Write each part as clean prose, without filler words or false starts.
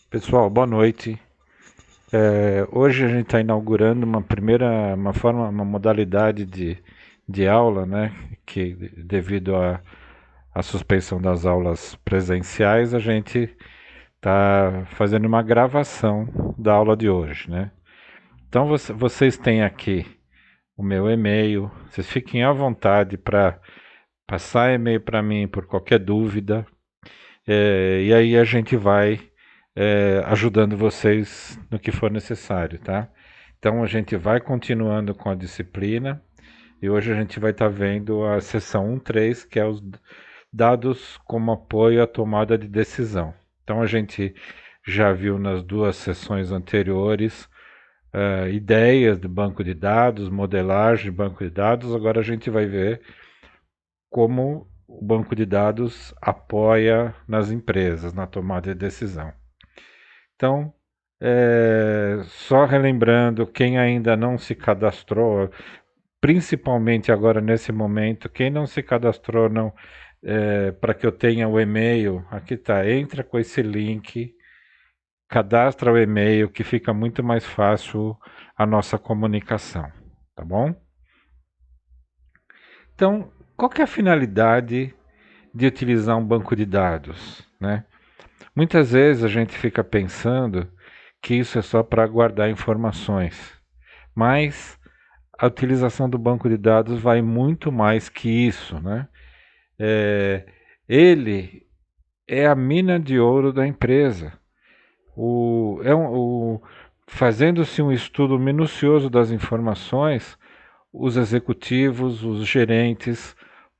Pessoal, boa noite. Hoje a gente está inaugurando uma modalidade de aula, né? Que devido à suspensão das aulas presenciais, a gente está fazendo uma gravação da aula de hoje, né? Então vocês têm aqui o meu e-mail. Vocês fiquem à vontade para passar e-mail para mim por qualquer dúvida. E aí a gente vai ajudando vocês no que for necessário, tá? Então a gente vai continuando com a disciplina e hoje a gente vai estar vendo a seção 1.3, que é os dados como apoio à tomada de decisão. Então a gente já viu nas duas sessões anteriores ideias de banco de dados, modelagem de banco de dados. Agora a gente vai ver como o banco de dados apoia nas empresas, na tomada de decisão. Então, só relembrando, quem ainda não se cadastrou, principalmente agora nesse momento, quem não se cadastrou, não, para que eu tenha o e-mail, aqui está, entra com esse link, cadastra o e-mail, que fica muito mais fácil a nossa comunicação, tá bom? Então, qual que é a finalidade de utilizar um banco de dados, né? Muitas vezes a gente fica pensando que isso é só para guardar informações, mas a utilização do banco de dados vai muito mais que isso, né? É, ele é a mina de ouro da empresa. Fazendo-se um estudo minucioso das informações, os executivos, os gerentes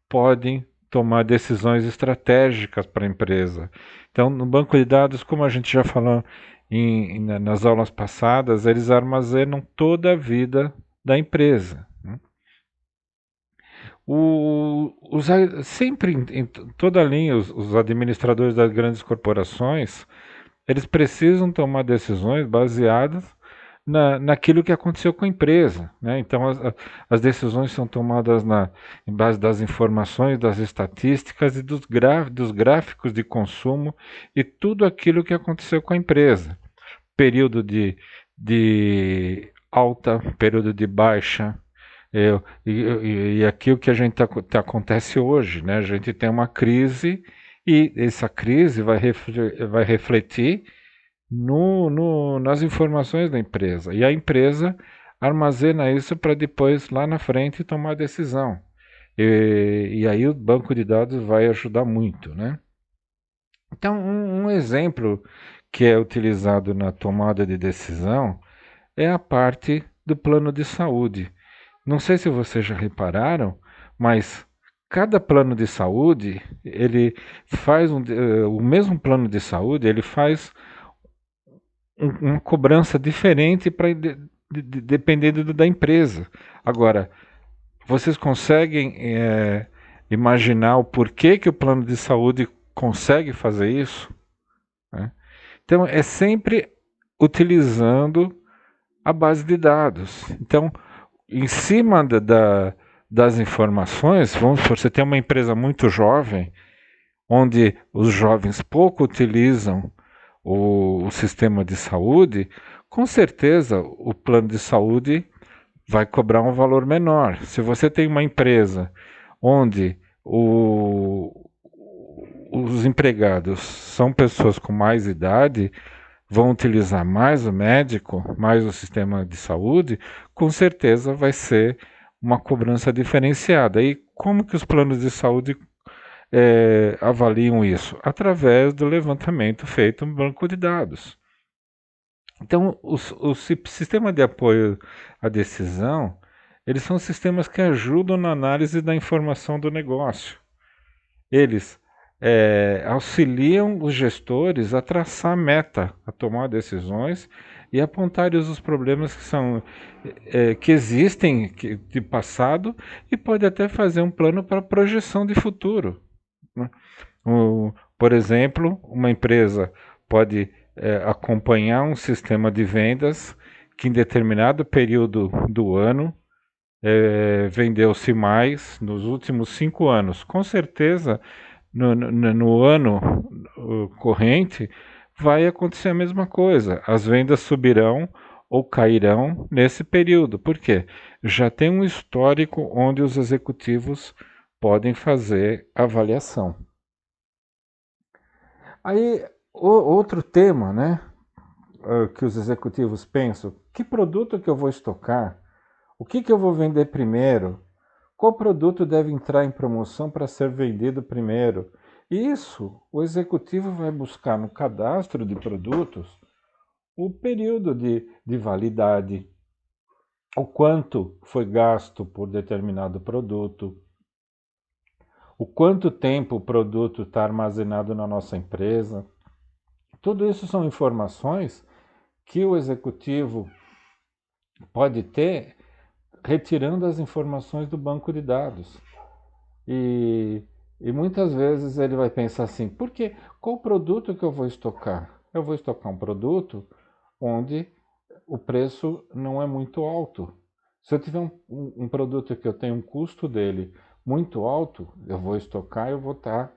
podem tomar decisões estratégicas para a empresa. Então, no banco de dados, como a gente já falou nas aulas passadas, eles armazenam toda a vida da empresa, né? Sempre em toda a linha, os administradores das grandes corporações, eles precisam tomar decisões baseadas naquilo que aconteceu com a empresa, né? Então, as decisões são tomadas em base das informações, das estatísticas e dos gráficos de consumo e tudo aquilo que aconteceu com a empresa. Período de alta, período de baixa. E aqui o que a gente acontece hoje, né? A gente tem uma crise e essa crise vai refletir nas informações da empresa. E a empresa armazena isso para depois, lá na frente, tomar decisão. E aí o banco de dados vai ajudar muito, né? Então, um exemplo que é utilizado na tomada de decisão é a parte do plano de saúde. Não sei se vocês já repararam, mas cada plano de saúde, ele faz o mesmo plano de saúde, ele faz uma cobrança diferente dependendo da empresa. Agora, vocês conseguem imaginar o porquê que o plano de saúde consegue fazer isso, né? Então, é sempre utilizando a base de dados. Então, em cima das informações, vamos supor, você tem uma empresa muito jovem, onde os jovens pouco utilizam o sistema de saúde, com certeza o plano de saúde vai cobrar um valor menor. Se você tem uma empresa onde os empregados são pessoas com mais idade, vão utilizar mais o médico, mais o sistema de saúde, com certeza vai ser uma cobrança diferenciada. E como que os planos de saúde avaliam isso? Através do levantamento feito no banco de dados. Então, o sistema de apoio à decisão, eles são sistemas que ajudam na análise da informação do negócio. Eles auxiliam os gestores a traçar meta, a tomar decisões e apontar os problemas que existem de passado e pode até fazer um plano para projeção de futuro, né? Por exemplo, uma empresa pode acompanhar um sistema de vendas que em determinado período do ano vendeu-se mais nos últimos 5 anos. Com certeza, no ano corrente, vai acontecer a mesma coisa. As vendas subirão ou cairão nesse período. Por quê? Já tem um histórico onde os executivos podem fazer avaliação. Aí, outro tema, né, que os executivos pensam, que produto que eu vou estocar? O que eu vou vender primeiro? Qual produto deve entrar em promoção para ser vendido primeiro? Isso, o executivo vai buscar no cadastro de produtos o período de validade, o quanto foi gasto por determinado produto, o quanto tempo o produto está armazenado na nossa empresa. Tudo isso são informações que o executivo pode ter retirando as informações do banco de dados. E, e muitas vezes ele vai pensar assim, por quê? Qual produto que eu vou estocar? Eu vou estocar um produto onde o preço não é muito alto. Se eu tiver um produto que eu tenho um custo dele muito alto, eu vou estocar, eu vou estar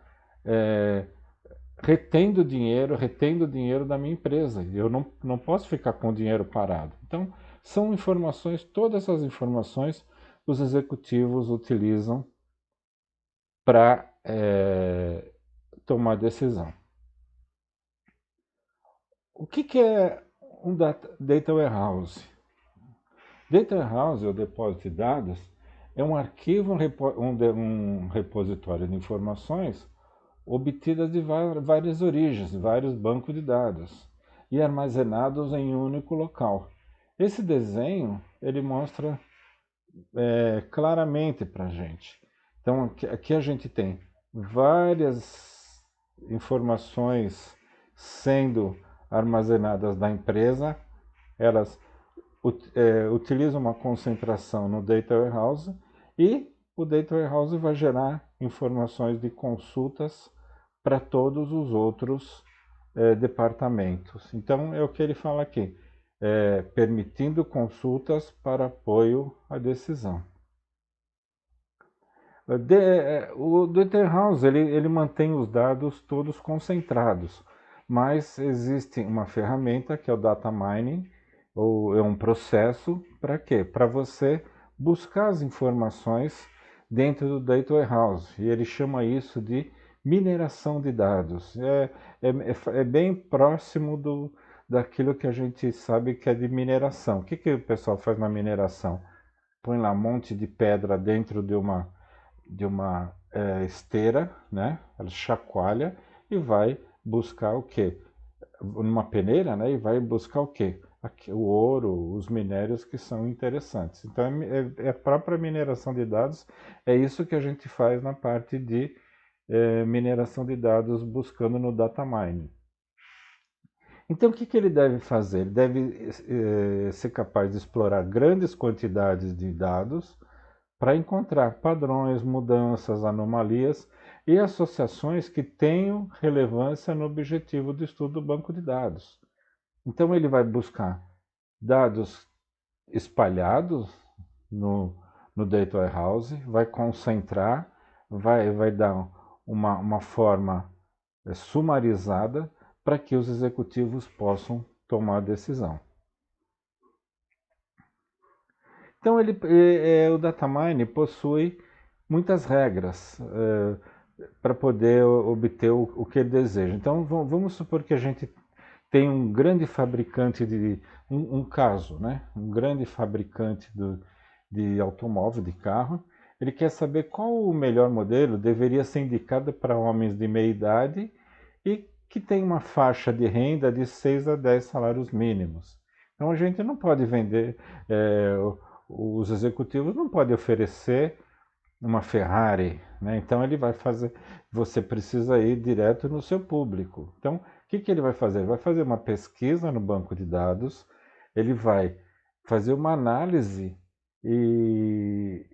retendo dinheiro da minha empresa. Eu não posso ficar com o dinheiro parado. Então, são informações, todas essas informações os executivos utilizam para tomar decisão. O que é um data warehouse? Data warehouse, ou depósito de dados, é um arquivo, um repositório de informações obtidas de várias origens, vários bancos de dados, e armazenados em um único local. Esse desenho ele mostra claramente para a gente. Então aqui a gente tem várias informações sendo armazenadas da empresa, elas utilizam uma concentração no Data Warehouse e o Data Warehouse vai gerar informações de consultas para todos os outros departamentos. Então é o que ele fala aqui, permitindo consultas para apoio à decisão. O Data House ele mantém os dados todos concentrados, mas existe uma ferramenta que é o Data Mining, ou é um processo para quê? Para você buscar as informações dentro do Data Warehouse, e ele chama isso de mineração de dados. É bem próximo daquilo que a gente sabe que é de mineração. O que o pessoal faz na mineração? Põe lá um monte de pedra dentro de uma esteira, né? Ela chacoalha e vai buscar o quê? Numa peneira, né? E vai buscar o quê? O ouro, os minérios que são interessantes. Então, a própria mineração de dados é isso que a gente faz na parte de mineração de dados buscando no data mining. Então, o que ele deve fazer? Ele deve ser capaz de explorar grandes quantidades de dados para encontrar padrões, mudanças, anomalias e associações que tenham relevância no objetivo do estudo do banco de dados. Então, ele vai buscar dados espalhados no Data Warehouse, vai concentrar, vai dar uma forma sumarizada para que os executivos possam tomar a decisão. Então, o datamine possui muitas regras para poder obter o que ele deseja. Então, vamos supor que a gente tem um grande fabricante um caso, né? Um grande fabricante de automóvel, de carro. Ele quer saber qual o melhor modelo deveria ser indicado para homens de meia idade e que tem uma faixa de renda de 6 a 10 salários mínimos. Então a gente não pode vender, os executivos não podem oferecer uma Ferrari, né? Então ele vai fazer, você precisa ir direto no seu público. Então o que ele vai fazer? Ele vai fazer uma pesquisa no banco de dados, ele vai fazer uma análise e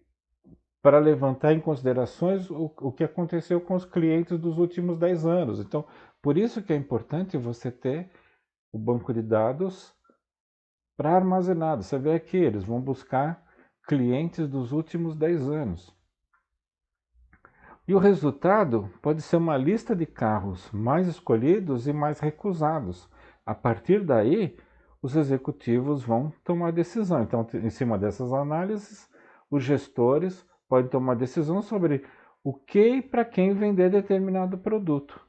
para levantar em considerações o que aconteceu com os clientes dos últimos 10 anos. Então, por isso que é importante você ter o banco de dados para armazenado. Você vê aqui, eles vão buscar clientes dos últimos 10 anos. E o resultado pode ser uma lista de carros mais escolhidos e mais recusados. A partir daí, os executivos vão tomar decisão. Então, em cima dessas análises, os gestores podem tomar decisão sobre o que e para quem vender determinado produto,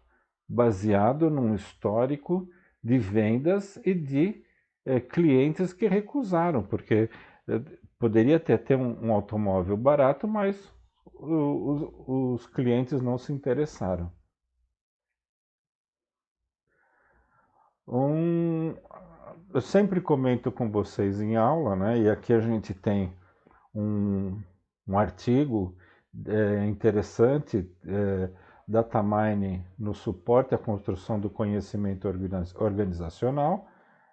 baseado num histórico de vendas e de clientes que recusaram, porque eh, poderia ter um automóvel barato, mas os clientes não se interessaram. Um, eu sempre comento com vocês em aula, né? E aqui a gente tem um, um artigo interessante, Data Mining no suporte à construção do conhecimento organizacional.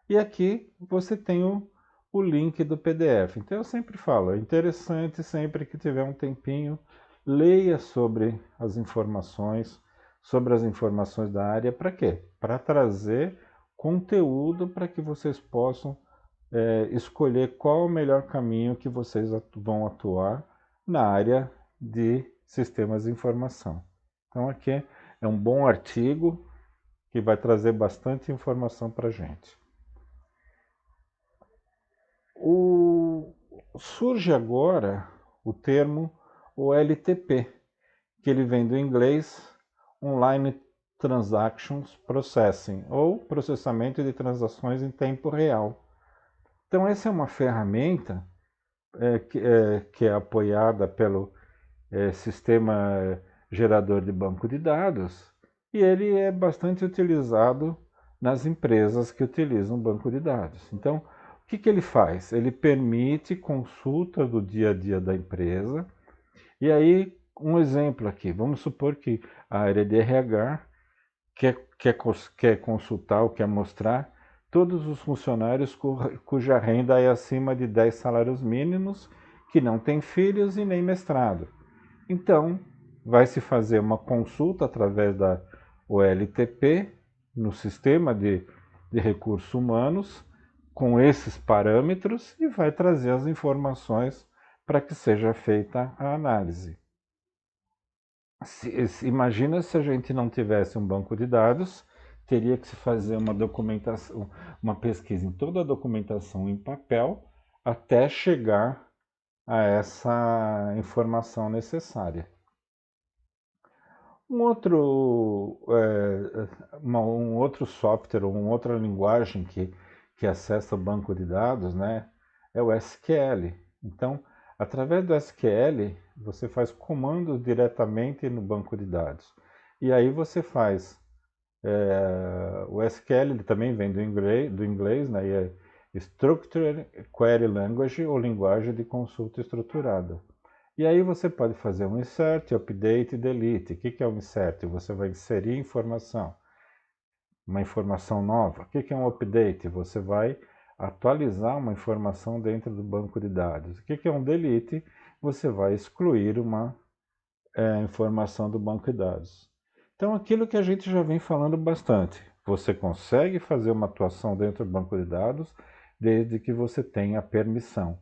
E aqui você tem o link do PDF. Então eu sempre falo, é interessante sempre que tiver um tempinho, leia sobre as informações da área, para quê? Para trazer conteúdo para que vocês possam escolher qual o melhor caminho que vocês vão atuar na área de sistemas de informação. Então aqui é um bom artigo que vai trazer bastante informação para a gente. Surge agora o termo OLTP, que ele vem do inglês Online Transactions Processing, ou processamento de transações em tempo real. Então essa é uma ferramenta que é apoiada pelo sistema gerador de banco de dados, e ele é bastante utilizado nas empresas que utilizam banco de dados. Então, o que ele faz? Ele permite consulta do dia a dia da empresa. E aí, um exemplo aqui, vamos supor que a área de RH quer consultar ou quer mostrar todos os funcionários cuja renda é acima de 10 salários mínimos, que não têm filhos e nem mestrado. Então, vai se fazer uma consulta através da OLTP no sistema de recursos humanos com esses parâmetros e vai trazer as informações para que seja feita a análise. Imagina se a gente não tivesse um banco de dados, teria que se fazer uma documentação, uma pesquisa em toda a documentação em papel até chegar a essa informação necessária. Um outro software, uma outra linguagem que acessa o banco de dados, né, é o SQL. Então, através do SQL, você faz comandos diretamente no banco de dados. E aí você faz o SQL, ele também vem do inglês, né, e é Structured Query Language, ou linguagem de consulta estruturada. E aí você pode fazer um insert, update e delete. O que é um insert? Você vai inserir informação, uma informação nova. O que é um update? Você vai atualizar uma informação dentro do banco de dados. O que é um delete? Você vai excluir uma informação do banco de dados. Então, aquilo que a gente já vem falando bastante. Você consegue fazer uma atuação dentro do banco de dados desde que você tenha permissão.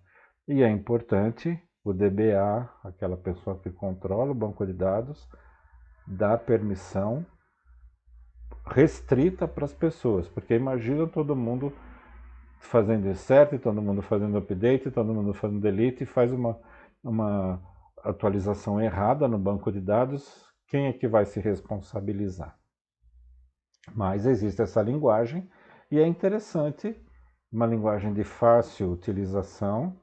E é importante o DBA, aquela pessoa que controla o banco de dados, dar permissão restrita para as pessoas, porque imagina todo mundo fazendo insert, todo mundo fazendo update, todo mundo fazendo delete e faz uma atualização errada no banco de dados, quem é que vai se responsabilizar? Mas existe essa linguagem e é interessante, uma linguagem de fácil utilização.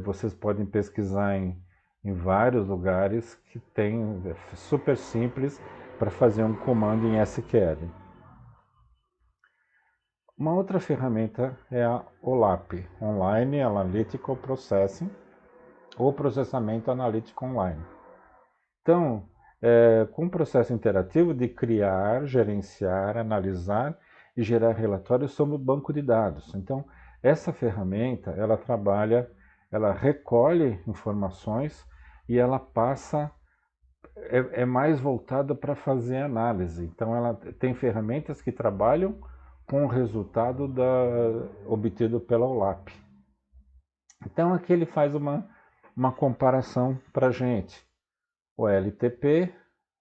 Vocês podem pesquisar em vários lugares que tem super simples para fazer um comando em SQL. Uma outra ferramenta é a OLAP, Online Analytical Processing, ou processamento analítico online. Então, com um processo interativo de criar, gerenciar, analisar e gerar relatórios sobre o banco de dados. Então, essa ferramenta, ela recolhe informações e ela passa, é mais voltada para fazer análise. Então, ela tem ferramentas que trabalham com o resultado obtido pela OLAP. Então, aqui ele faz uma comparação para a gente. OLTP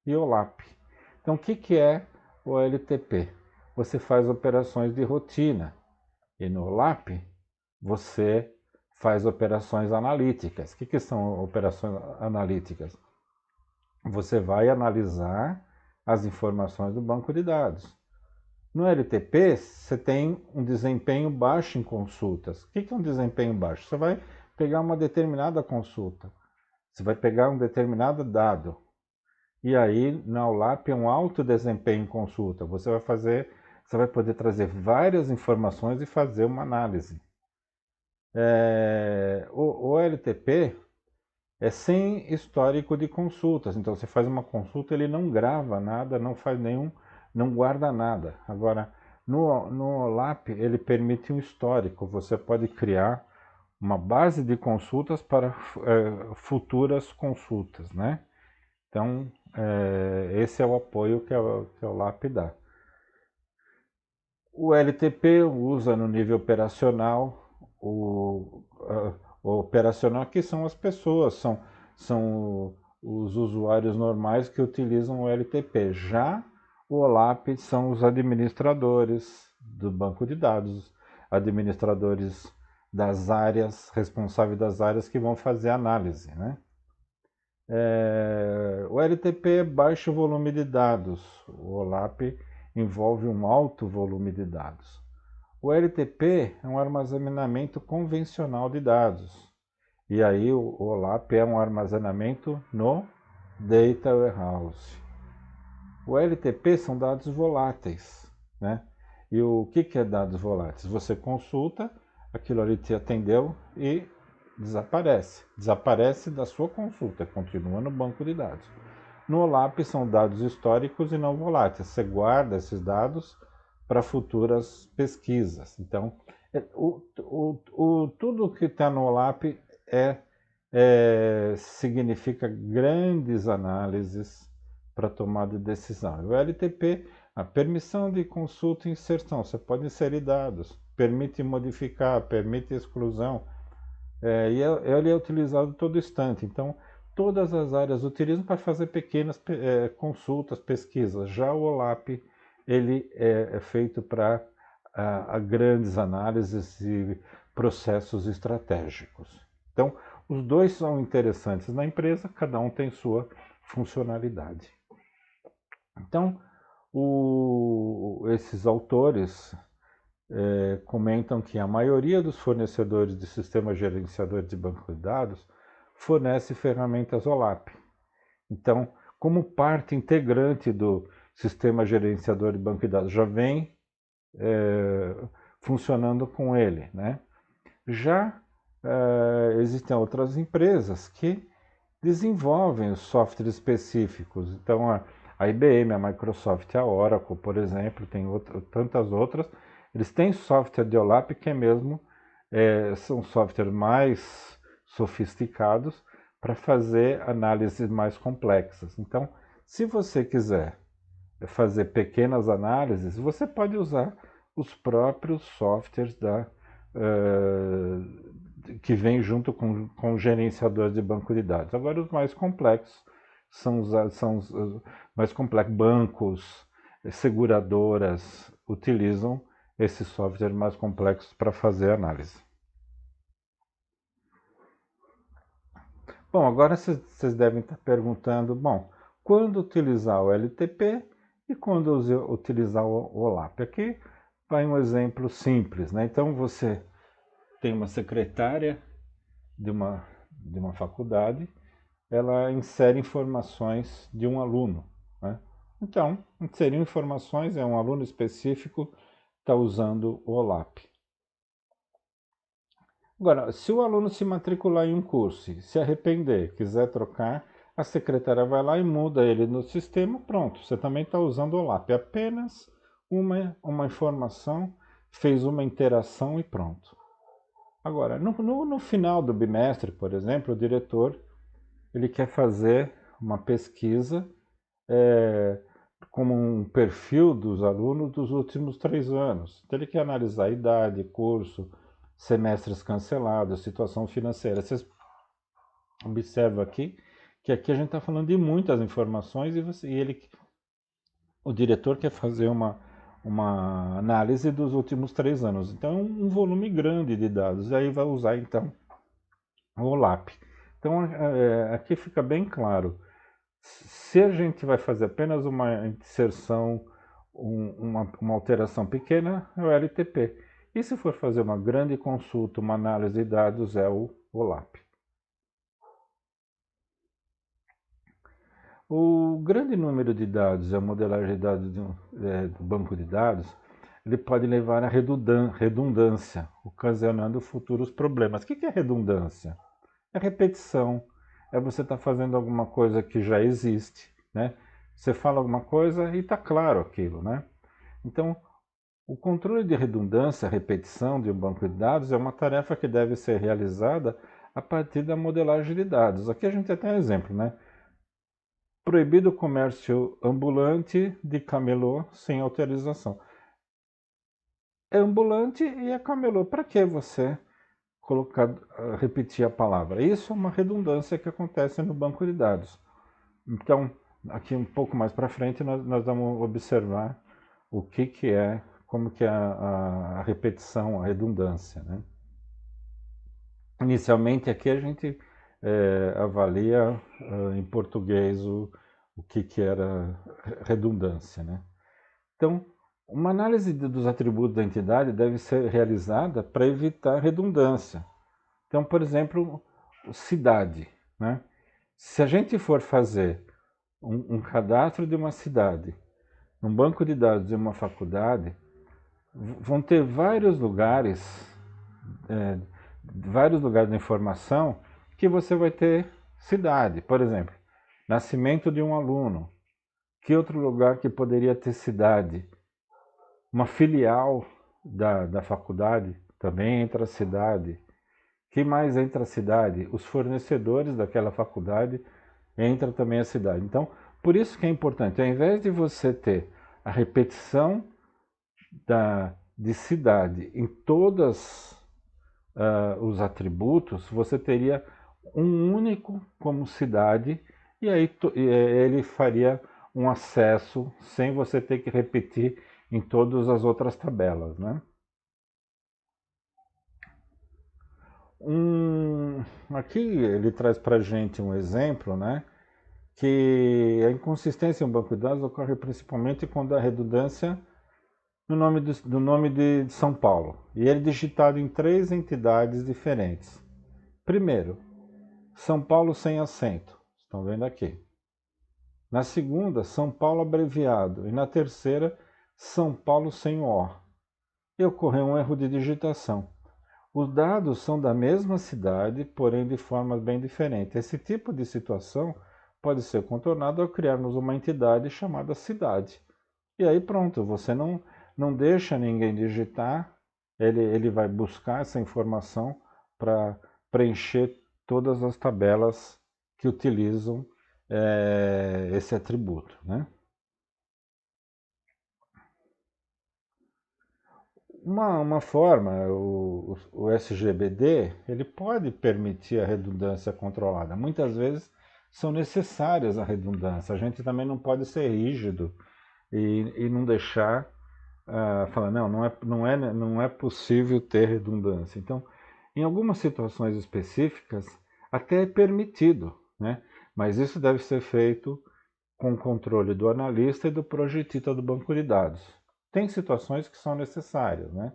e OLAP. Então, o que é o OLTP? Você faz operações de rotina e no OLAP você faz operações analíticas. O que são operações analíticas? Você vai analisar as informações do banco de dados. No LTP, você tem um desempenho baixo em consultas. O que é um desempenho baixo? Você vai pegar uma determinada consulta, você vai pegar um determinado dado, e aí na OLAP é um alto desempenho em consulta. Você vai poder trazer várias informações e fazer uma análise. O LTP é sem histórico de consultas. Então você faz uma consulta, ele não grava nada, não guarda nada. Agora, no OLAP, ele permite um histórico. Você pode criar uma base de consultas para futuras consultas, né? Então, esse é o apoio que a OLAP dá. O LTP usa no nível operacional, o operacional que são as pessoas, são os usuários normais que utilizam o LTP. Já o OLAP são os administradores do banco de dados, administradores das áreas, responsáveis das áreas que vão fazer a análise, né? O LTP é baixo volume de dados, o OLAP envolve um alto volume de dados. O LTP é um armazenamento convencional de dados, e aí o OLAP é um armazenamento no Data Warehouse. O LTP são dados voláteis, né? E o que é dados voláteis? Você consulta, aquilo ali te atendeu e desaparece. Desaparece da sua consulta, continua no banco de dados. No OLAP são dados históricos e não voláteis. Você guarda esses dados para futuras pesquisas. Então, tudo que está no OLAP significa grandes análises para tomada de decisão. O LTP, a permissão de consulta e inserção, você pode inserir dados, permite modificar, permite exclusão, e ele é utilizado todo instante. Então, todas as áreas utilizam para fazer pequenas consultas, pesquisas. Já o OLAP, ele é feito para grandes análises e processos estratégicos. Então, os dois são interessantes na empresa, cada um tem sua funcionalidade. Então, esses autores comentam que a maioria dos fornecedores de sistemas gerenciadores de banco de dados fornece ferramentas OLAP. Então, como parte integrante do sistema gerenciador de banco de dados, já vem funcionando com ele, né? Já existem outras empresas que desenvolvem os softwares específicos. Então, a IBM, a Microsoft, a Oracle, por exemplo, tem tantas outras. Eles têm software de OLAP que são softwares mais sofisticados para fazer análises mais complexas. Então, se você quiser fazer pequenas análises, você pode usar os próprios softwares que vem junto com o gerenciador de banco de dados. Agora, os mais complexos são os mais complexos. Bancos, seguradoras utilizam esses softwares mais complexos para fazer análise. Bom, agora vocês devem estar perguntando, bom, quando utilizar o LTP e quando utilizar o OLAP? Aqui vai um exemplo simples, né? Então você tem uma secretária de uma faculdade, ela insere informações de um aluno, né? Então, inserir informações, um aluno específico está usando o OLAP. Agora, se o aluno se matricular em um curso e se arrepender, quiser trocar, a secretária vai lá e muda ele no sistema, pronto, você também está usando o OLAP. Apenas uma informação, fez uma interação e pronto. Agora, no final do bimestre, por exemplo, o diretor ele quer fazer uma pesquisa como um perfil dos alunos dos últimos 3 anos. Então, ele quer analisar a idade, curso, semestres cancelados, situação financeira. Vocês observam aqui que aqui a gente está falando de muitas informações o diretor quer fazer uma análise dos últimos 3 anos. Então, um volume grande de dados. E aí vai usar, então, o OLAP. Então, aqui fica bem claro. Se a gente vai fazer apenas uma inserção, uma alteração pequena, é o LTP. E se for fazer uma grande consulta, uma análise de dados, é o OLAP. O grande número de dados, a modelagem de dados do banco de dados, ele pode levar à redundância, ocasionando futuros problemas. O que é redundância? É repetição, é você estar fazendo alguma coisa que já existe, né? Você fala alguma coisa e está claro aquilo, né? Então, o controle de redundância, repetição de um banco de dados é uma tarefa que deve ser realizada a partir da modelagem de dados. Aqui a gente tem um exemplo, né? Proibido o comércio ambulante de camelô sem autorização. É ambulante e é camelô. Para que você repetir a palavra? Isso é uma redundância que acontece no banco de dados. Então, aqui um pouco mais para frente, nós vamos observar o que é, como que é a repetição, a redundância, né? Inicialmente aqui a gente avalia em português o que era redundância, né? Então, uma análise dos atributos da entidade deve ser realizada para evitar redundância. Então, por exemplo, cidade, né? Se a gente for fazer um cadastro de uma cidade, um banco de dados de uma faculdade, vão ter é, vários lugares de informação que você vai ter cidade. Por exemplo, nascimento de um aluno. Que outro lugar que poderia ter cidade? Uma filial da faculdade também entra a cidade. Que mais entra a cidade? Os fornecedores daquela faculdade entra também a cidade. Então, por isso que é importante, ao invés de você ter a repetição de cidade em todos os atributos, você teria um único como cidade e aí ele faria um acesso sem você ter que repetir em todas as outras tabelas, né? Aqui ele traz para a gente um exemplo, né? Que a inconsistência em um banco de dados ocorre principalmente quando há redundância no nome do nome de São Paulo. E ele é digitado em 3 entidades diferentes. Primeiro, São Paulo sem acento. Estão vendo aqui. Na segunda, São Paulo abreviado. E na terceira, São Paulo sem O. E ocorreu um erro de digitação. Os dados são da mesma cidade, porém de formas bem diferentes. Esse tipo de situação pode ser contornado ao criarmos uma entidade chamada cidade. E aí pronto, você não deixa ninguém digitar, ele vai buscar essa informação para preencher todas as tabelas que utilizam esse atributo, né? Uma forma, o SGBD, ele pode permitir a redundância controlada. Muitas vezes são necessárias a redundância. A gente também não pode ser rígido e não deixar falar, não é possível ter redundância. Então, em algumas situações específicas, até é permitido, né? Mas isso deve ser feito com o controle do analista e do projetista do banco de dados. Tem situações que são necessárias, né?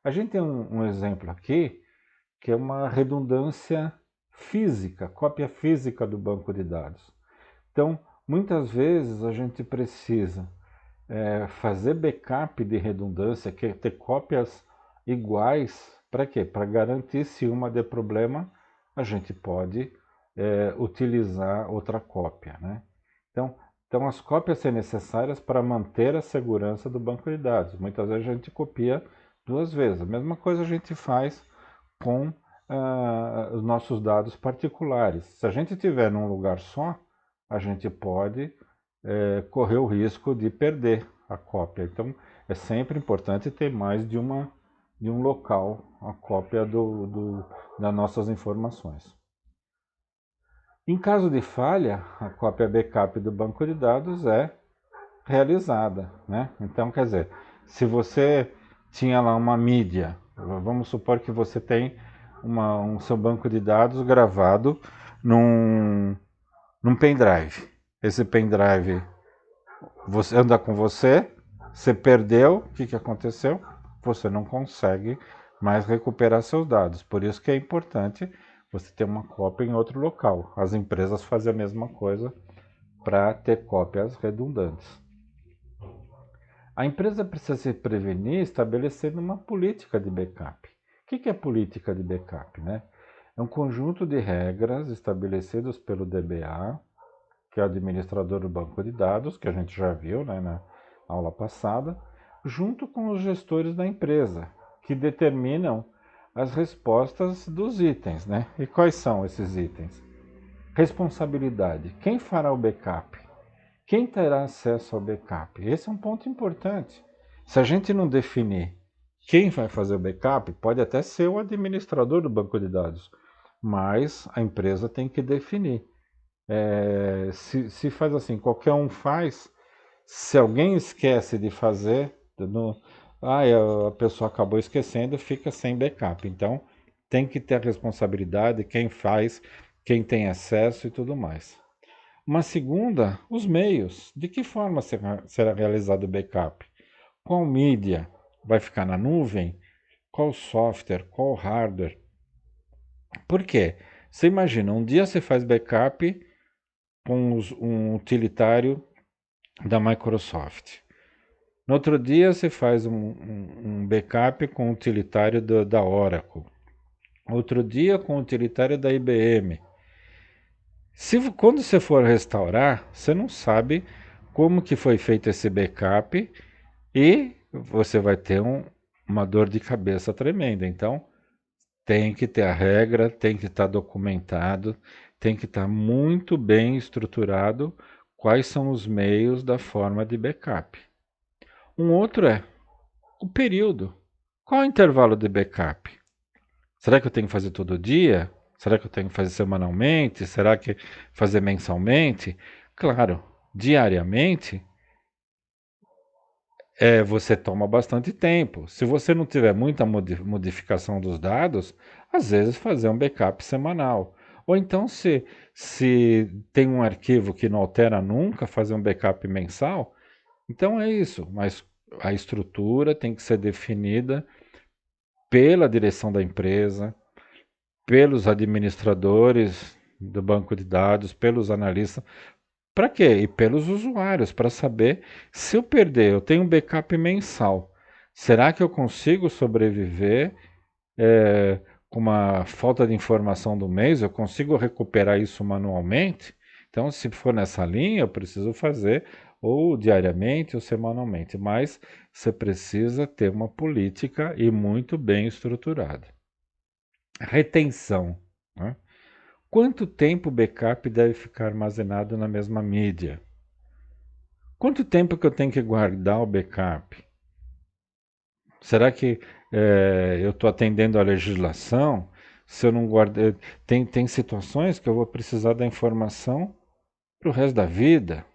A gente tem um exemplo aqui, que é uma redundância física, cópia física do banco de dados. Então, muitas vezes a gente precisa fazer backup de redundância, que é ter cópias iguais, para quê? Para garantir se uma der problema, a gente pode utilizar outra cópia, né? Então as cópias são necessárias para manter a segurança do banco de dados. Muitas vezes a gente copia 2 vezes. A mesma coisa a gente faz com os nossos dados particulares. Se a gente tiver num lugar só, a gente pode correr o risco de perder a cópia. Então é sempre importante ter mais de um local a cópia das nossas informações. Em caso de falha, a cópia backup do banco de dados é realizada, né? Então, quer dizer, se você tinha lá uma mídia, vamos supor que você tem um seu banco de dados gravado num, num pendrive. Esse pendrive você anda com você, você perdeu, o que aconteceu? Você não consegue mais recuperar seus dados. Por isso que é importante você ter uma cópia em outro local. As empresas fazem a mesma coisa para ter cópias redundantes. A empresa precisa se prevenir estabelecendo uma política de backup. O que é política de backup, né? É um conjunto de regras estabelecidos pelo DBA, que é o administrador do banco de dados, que a gente já viu, né, na aula passada, junto com os gestores da empresa, que determinam as respostas dos itens, né? E quais são esses itens? Responsabilidade. Quem fará o backup? Quem terá acesso ao backup? Esse é um ponto importante. Se a gente não definir quem vai fazer o backup, pode até ser o administrador do banco de dados, mas a empresa tem que definir. Se faz assim, qualquer um faz, se alguém esquece de fazer, a pessoa acabou esquecendo, fica sem backup. Então, tem que ter a responsabilidade, quem faz, quem tem acesso e tudo mais. Uma segunda, os meios. De que forma será realizado o backup? Qual mídia? Vai ficar na nuvem? Qual software? Qual hardware? Por quê? Você imagina, um dia você faz backup com um utilitário da Microsoft. No outro dia você faz um backup com o utilitário da Oracle. Outro dia com o utilitário da IBM. Quando você for restaurar, você não sabe como que foi feito esse backup e você vai ter uma dor de cabeça tremenda. Então, tem que ter a regra, tem que estar documentado, tem que estar muito bem estruturado quais são os meios da forma de backup. Um outro é o período. Qual é o intervalo de backup? Será que eu tenho que fazer todo dia? Será que eu tenho que fazer semanalmente? Será que fazer mensalmente? Claro, diariamente você toma bastante tempo. Se você não tiver muita modificação dos dados, às vezes fazer um backup semanal. Ou então, se tem um arquivo que não altera nunca, fazer um backup mensal. Então é isso, mas a estrutura tem que ser definida pela direção da empresa, pelos administradores do banco de dados, pelos analistas. Para quê? E pelos usuários, para saber se eu perder, eu tenho um backup mensal. Será que eu consigo sobreviver com uma falta de informação do mês? Eu consigo recuperar isso manualmente? Então, se for nessa linha, eu preciso fazer ou diariamente ou semanalmente, mas você precisa ter uma política e muito bem estruturada. Retenção, né? Quanto tempo o backup deve ficar armazenado na mesma mídia? Quanto tempo que eu tenho que guardar o backup? Será que eu estou atendendo à legislação? Se eu não guardei, tem situações que eu vou precisar da informação para o resto da vida.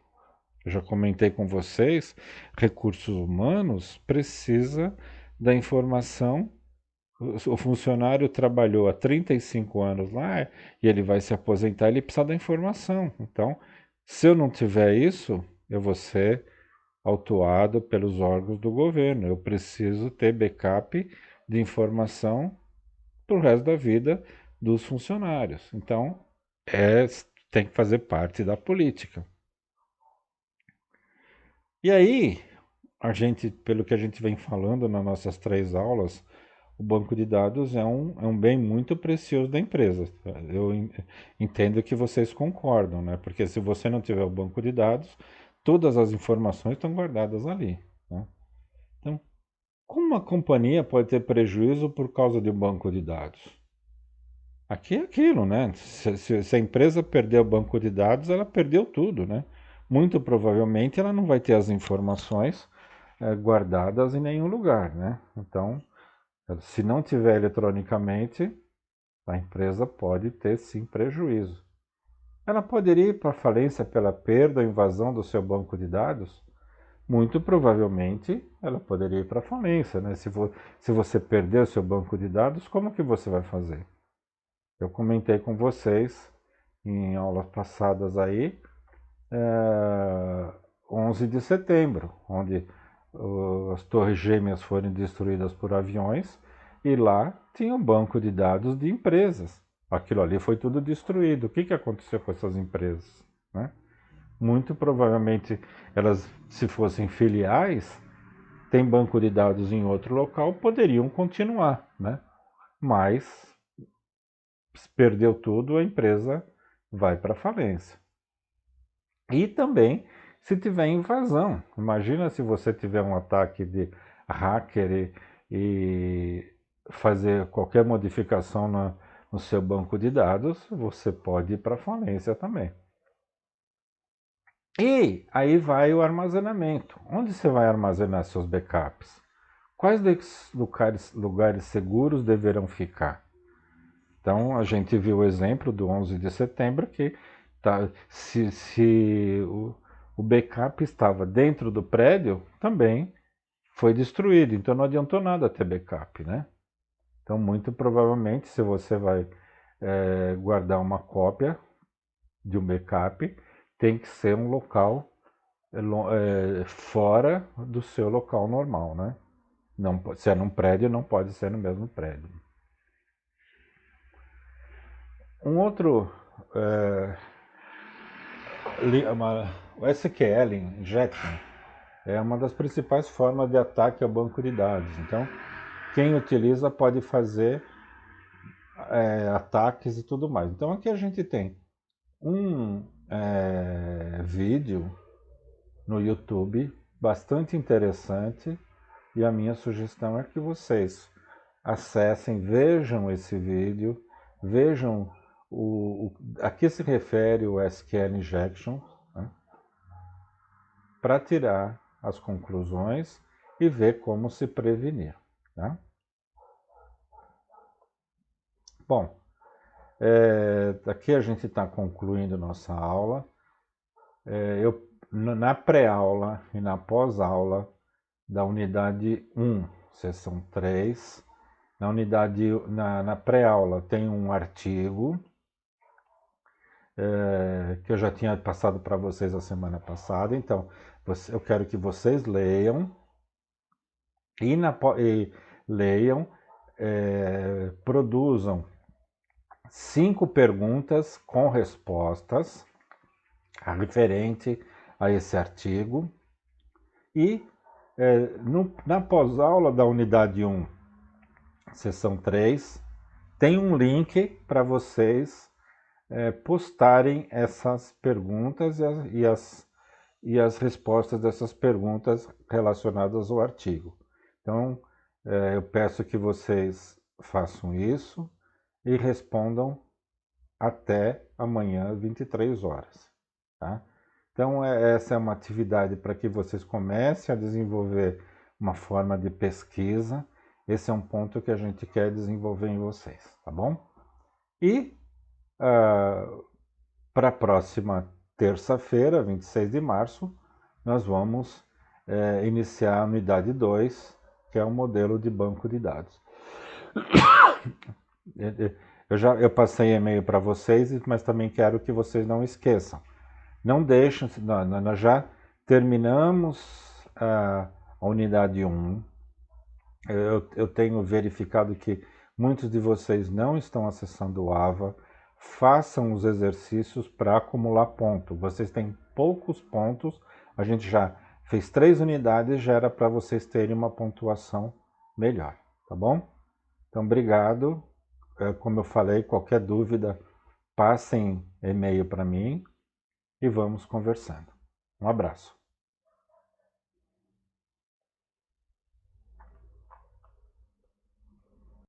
Eu já comentei com vocês, recursos humanos precisa da informação. O funcionário trabalhou há 35 anos lá e ele vai se aposentar, ele precisa da informação. Então, se eu não tiver isso, eu vou ser autuado pelos órgãos do governo. Eu preciso ter backup de informação para o resto da vida dos funcionários. Então, é, tem que fazer parte da política. E aí, pelo que a gente vem falando nas nossas 3 aulas, o banco de dados é um bem muito precioso da empresa. Eu entendo que vocês concordam, né? Porque se você não tiver o banco de dados, todas as informações estão guardadas ali, né? Então, como uma companhia pode ter prejuízo por causa de um banco de dados? Aqui é aquilo, né? Se a empresa perder o banco de dados, ela perdeu tudo, né? Muito provavelmente ela não vai ter as informações guardadas em nenhum lugar, né? Então, se não tiver eletronicamente, a empresa pode ter sim prejuízo. Ela poderia ir para falência pela perda ou invasão do seu banco de dados? Muito provavelmente ela poderia ir para falência, né? Se você perder o seu banco de dados, como que você vai fazer? Eu comentei com vocês em aulas passadas aí, 11 de setembro, onde as torres gêmeas foram destruídas por aviões e lá tinha um banco de dados de empresas. Aquilo ali foi tudo destruído. O que, que aconteceu com essas empresas? Né? Muito provavelmente elas, se fossem filiais, tem banco de dados em outro local, poderiam continuar, né? Mas se perdeu tudo, a empresa vai para falência. E também se tiver invasão. Imagina se você tiver um ataque de hacker e fazer qualquer modificação no seu banco de dados, você pode ir para falência também. E aí vai o armazenamento. Onde você vai armazenar seus backups? Quais lugares seguros deverão ficar? Então, a gente viu o exemplo do 11 de setembro que se o backup estava dentro do prédio, também foi destruído. Então, não adiantou nada ter backup, né? Então, muito provavelmente, se você vai guardar uma cópia de um backup, tem que ser um local fora do seu local normal, né? Não, se é num prédio, não pode ser no mesmo prédio. Um outro o SQL Injection é uma das principais formas de ataque ao banco de dados. Então, quem utiliza pode fazer ataques e tudo mais. Então, aqui a gente tem um vídeo no YouTube bastante interessante e a minha sugestão é que vocês acessem, vejam esse vídeo, vejam a que se refere o SQL Injection, né, para tirar as conclusões e ver como se prevenir. Tá? Bom, aqui a gente está concluindo nossa aula. Na pré-aula e na pós-aula da unidade 1, seção 3, na pré-aula tem um artigo que eu já tinha passado para vocês a semana passada, então eu quero que vocês leiam e leiam, produzam 5 perguntas com respostas referente a esse artigo e na pós-aula da unidade 1, seção 3, tem um link para vocês postarem essas perguntas e as respostas dessas perguntas relacionadas ao artigo. Então, eu peço que vocês façam isso e respondam até amanhã, 23 horas. Tá? Então, essa é uma atividade para que vocês comecem a desenvolver uma forma de pesquisa. Esse é um ponto que a gente quer desenvolver em vocês, tá bom? E para a próxima terça-feira, 26 de março, nós vamos iniciar a unidade 2, que é o modelo de banco de dados. Eu passei e-mail para vocês, mas também quero que vocês não esqueçam. Não deixem, nós já terminamos a unidade 1. Eu tenho verificado que muitos de vocês não estão acessando o AVA. Façam os exercícios para acumular ponto. Vocês têm poucos pontos. A gente já fez 3 unidades, já era para vocês terem uma pontuação melhor, tá bom? Então, obrigado. Como eu falei, qualquer dúvida, passem e-mail para mim e vamos conversando. Um abraço.